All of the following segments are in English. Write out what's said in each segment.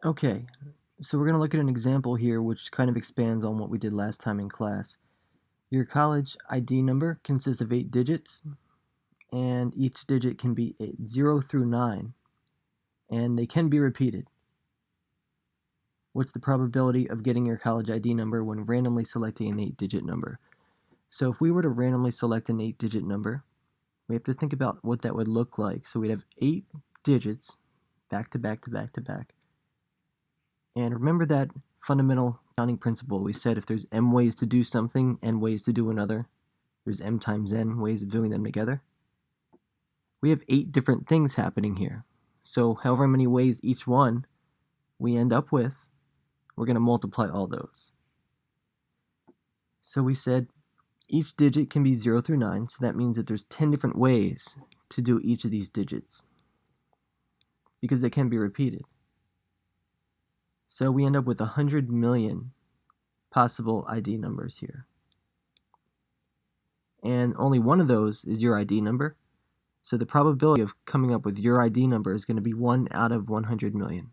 Okay, so we're going to look at an example here which kind of expands on what we did last time in class. Your college ID number consists of 8 digits, and each digit can be 0 through 9, and they can be repeated. What's the probability of getting your college ID number when randomly selecting an 8-digit number? So if we were to randomly select an 8-digit number, we have to think about what that would look like. So we'd have 8 digits back to back to back to back. And remember that fundamental counting principle. We said if there's m ways to do something, n ways to do another, there's m times n ways of doing them together. We have 8 different things happening here. So however many ways each one we end up with, we're going to multiply all those. So we said each digit can be 0 through 9, so that means that there's 10 different ways to do each of these digits because they can be repeated. So we end up with 100 million possible ID numbers here. And only one of those is your ID number. So the probability of coming up with your ID number is going to be 1 out of 100 million.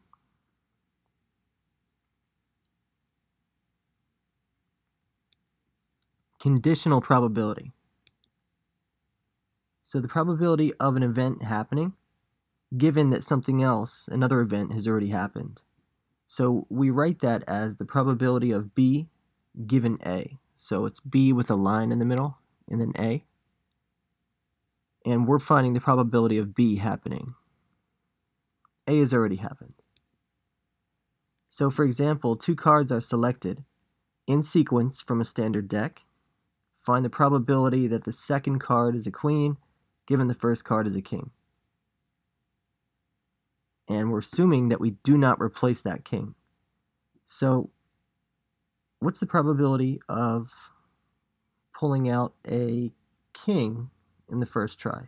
Conditional probability. So the probability of an event happening given that something else, another event, has already happened. So we write that as the probability of B given A. So it's B with a line in the middle and then A. And we're finding the probability of B happening. A has already happened. So for example, 2 cards are selected in sequence from a standard deck. Find the probability that the second card is a queen given the first card is a king. And we're assuming that we do not replace that king. So what's the probability of pulling out a king in the first try?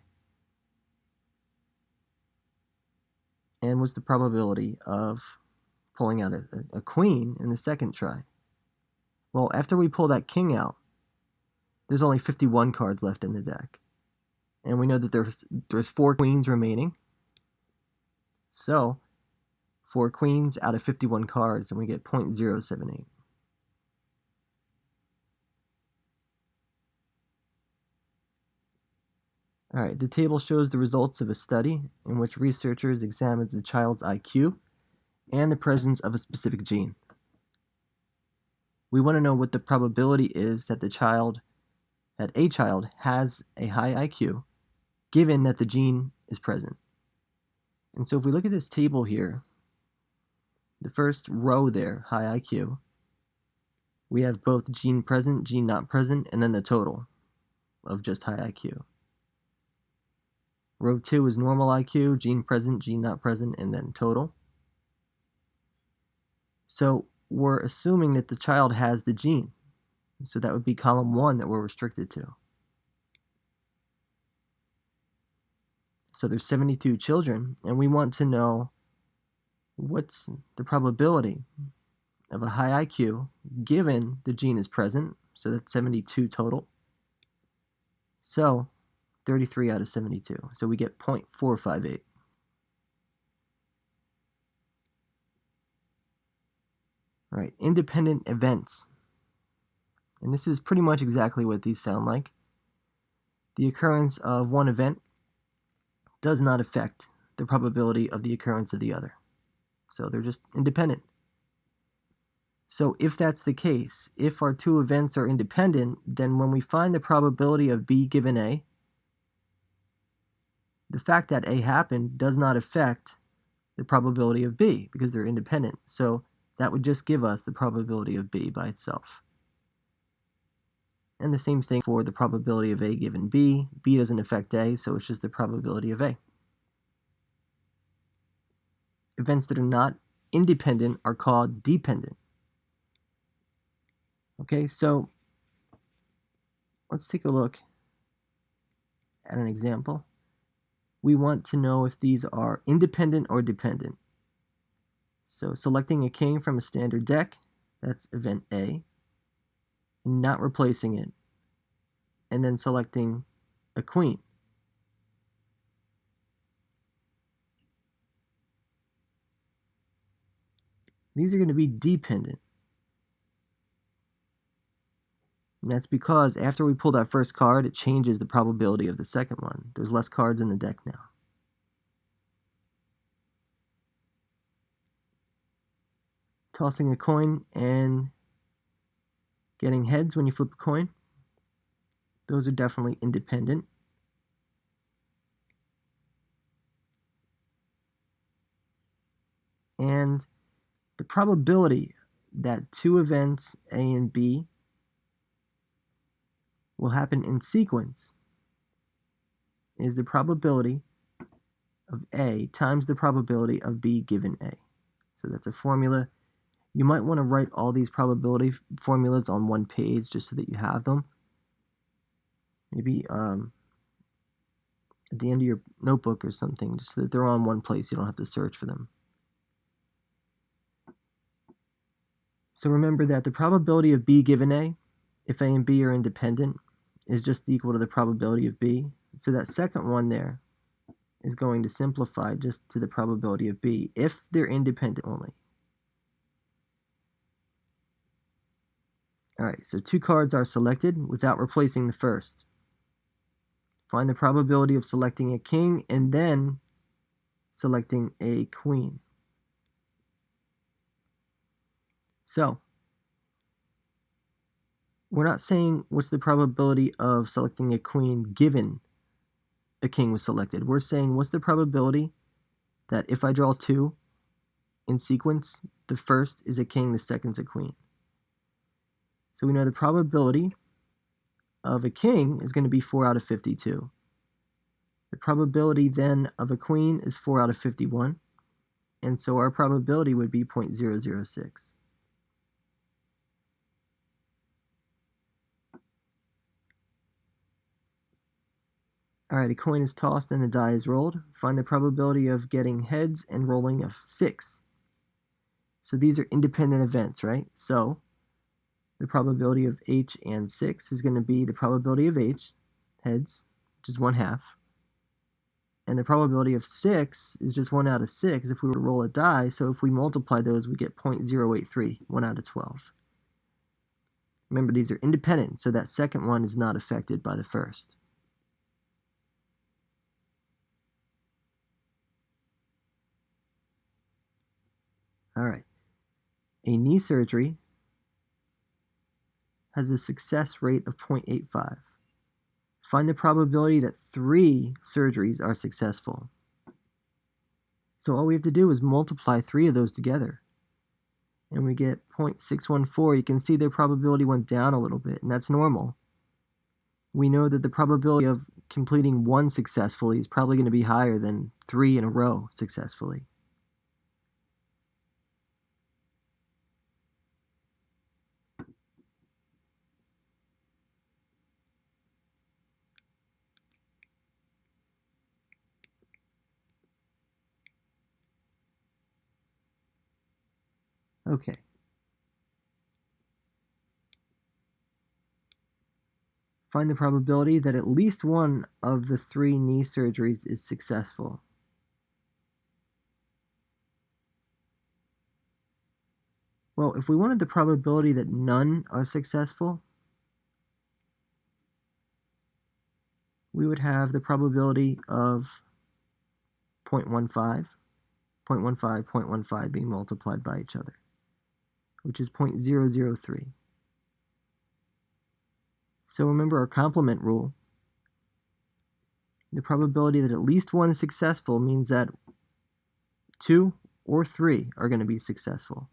And what's the probability of pulling out a queen in the second try? Well, after we pull that king out, there's only 51 cards left in the deck. And we know that there's 4 queens remaining. So 4 queens out of 51 cards, and we get 0.078. All right, the table shows the results of a study in which researchers examined the child's IQ and the presence of a specific gene. We want to know what the probability is that a child has a high IQ given that the gene is present. And so if we look at this table here, the first row there, high IQ, we have both gene present, gene not present, and then the total of just high IQ. Row 2 is normal IQ, gene present, gene not present, and then total. So we're assuming that the child has the gene. So that would be column 1 that we're restricted to. So there's 72 children, and we want to know what's the probability of a high IQ given the gene is present. So that's 72 total. So 33 out of 72. So we get 0.458. All right, independent events. And this is pretty much exactly what these sound like. The occurrence of one event does not affect the probability of the occurrence of the other. So they're just independent. So if that's the case, if our 2 events are independent, then when we find the probability of B given A, the fact that A happened does not affect the probability of B because they're independent. So that would just give us the probability of B by itself. And the same thing for the probability of A given B. B doesn't affect A, so it's just the probability of A. Events that are not independent are called dependent. Okay, so let's take a look at an example. We want to know if these are independent or dependent. So selecting a king from a standard deck, that's event A, and not replacing it, and then selecting a queen. these are going to be dependent. And that's because after we pull that first card, it changes the probability of the second one. There's less cards in the deck now. Tossing a coin and getting heads when you flip a coin, those are definitely independent. And the probability that two events, A and B, will happen in sequence is the probability of A times the probability of B given A. So that's a formula. You might want to write all these probability formulas on one page just so that you have them. Maybe at the end of your notebook or something, just so that they're on one place. You don't have to search for them. So remember that the probability of B given A, if A and B are independent, is just equal to the probability of B. So that second one there is going to simplify just to the probability of B if they're independent only. Alright, so two cards are selected without replacing the first. Find the probability of selecting a king and then selecting a queen. So, we're not saying what's the probability of selecting a queen given a king was selected. We're saying what's the probability that if I draw two in sequence, the first is a king, the second's a queen. So we know the probability of a king is going to be 4 out of 52. The probability then of a queen is 4 out of 51. And so our probability would be 0.006. Alright, a coin is tossed and a die is rolled. Find the probability of getting heads and rolling of 6. So these are independent events, right? So the probability of H and 6 is going to be the probability of H, heads, which is 1/2. And the probability of 6 is just 1 out of 6 if we were to roll a die. So if we multiply those, we get 0.083, 1 out of 12. Remember, these are independent, so that second one is not affected by the first. All right. A knee surgery has a success rate of 0.85. Find the probability that 3 surgeries are successful. So all we have to do is multiply 3 of those together. And we get 0.614. You can see their probability went down a little bit, and that's normal. We know that the probability of completing 1 successfully is probably going to be higher than 3 in a row successfully. Okay. Find the probability that at least one of the 3 knee surgeries is successful. Well, if we wanted the probability that none are successful, we would have the probability of 0.15, 0.15, 0.15 being multiplied by each other, which is 0.003. So remember our complement rule. The probability that at least one is successful means that 2 or 3 are going to be successful.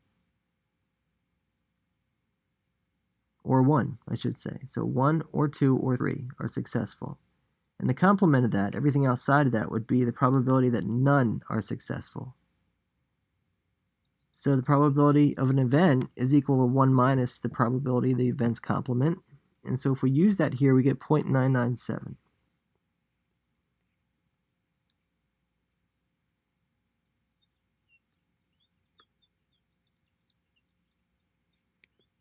Or 1, I should say. So 1 or 2 or 3 are successful. And the complement of that, everything outside of that, would be the probability that none are successful. So the probability of an event is equal to 1 minus the probability of the event's complement. And so if we use that here, we get 0.997.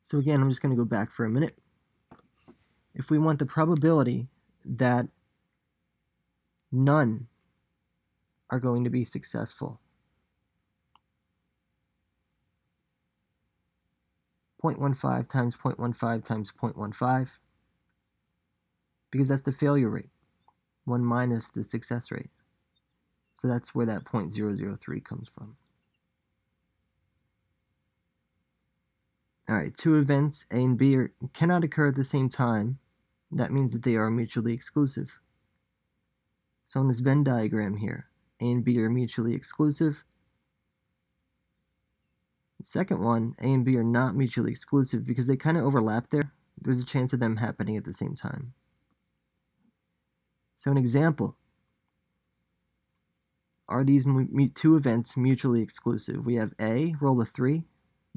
So again, I'm just going to go back for a minute. If we want the probability that none are going to be successful, 0.15 times 0.15 times 0.15, because that's the failure rate, 1 minus the success rate. So that's where that 0.003 comes from. All right, two events, A and B, cannot occur at the same time. That means that they are mutually exclusive. So in this Venn diagram here, A and B are mutually exclusive. The second one, A and B are not mutually exclusive because they kind of overlap there. There's a chance of them happening at the same time. So an example, are these two events mutually exclusive? We have A, roll a 3,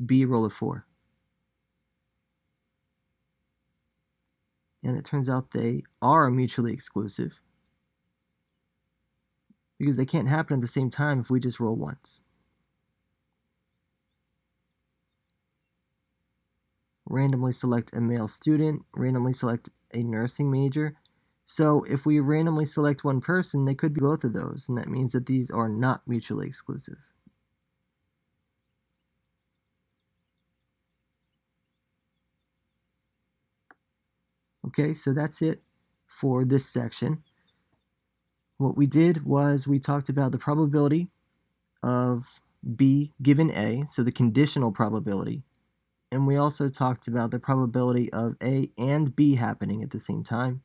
B, roll a 4. And it turns out they are mutually exclusive because they can't happen at the same time if we just roll once. Randomly select a male student, randomly select a nursing major. So if we randomly select one person, they could be both of those, and that means that these are not mutually exclusive. Okay, so that's it for this section. What we did was we talked about the probability of B given A, so the conditional probability, and we also talked about the probability of A and B happening at the same time.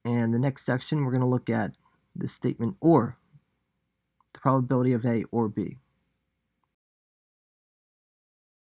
And the next section, we're going to look at the statement or, the probability of A or B.